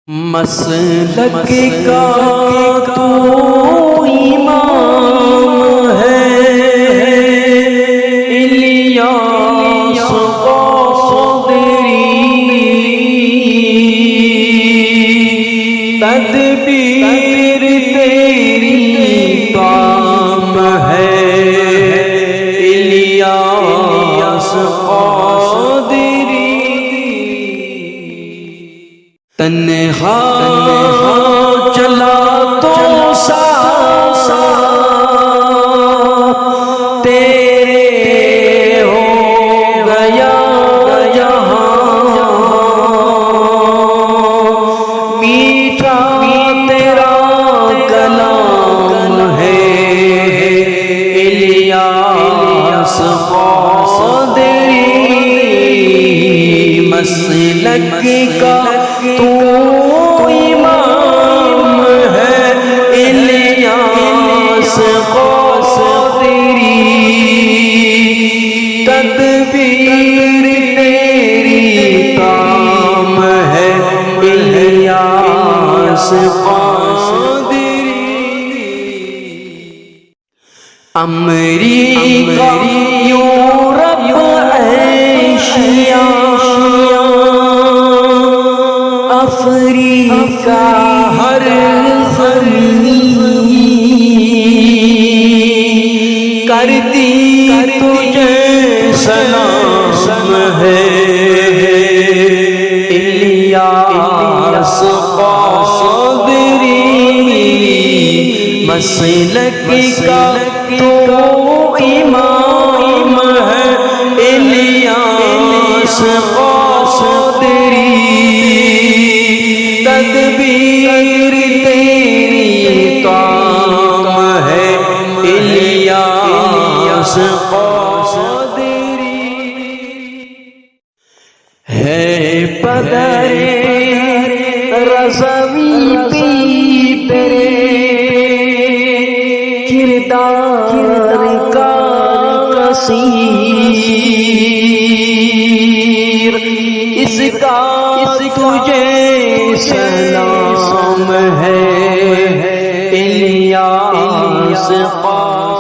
مسلک کا تو امام ہے، الیاس قادری، تدبیر تیری کام ہے، الیاس قادری، تنہا چلا تو سا تیرے ہو گیا جہاں، میٹھا تیرا کلام ہے، الیاس قادری، مسلک کا تو امام ہے، الیاس قادری، تدبیر تیری کام ہے، الیاس قادری، امریکہ یورپ ایشیا افریقہ ہر زمین کرتی تجھے سلام ہے، الیاس قادری، مسلک کا تو امام ہے، الیاس قادری، تدبیر تیری کام ہے، الیاس قادری، ہے پدر رضوی پی تیرے کردار کا کثیر، اس کا تجھے سلام ہے، الیاس قادری،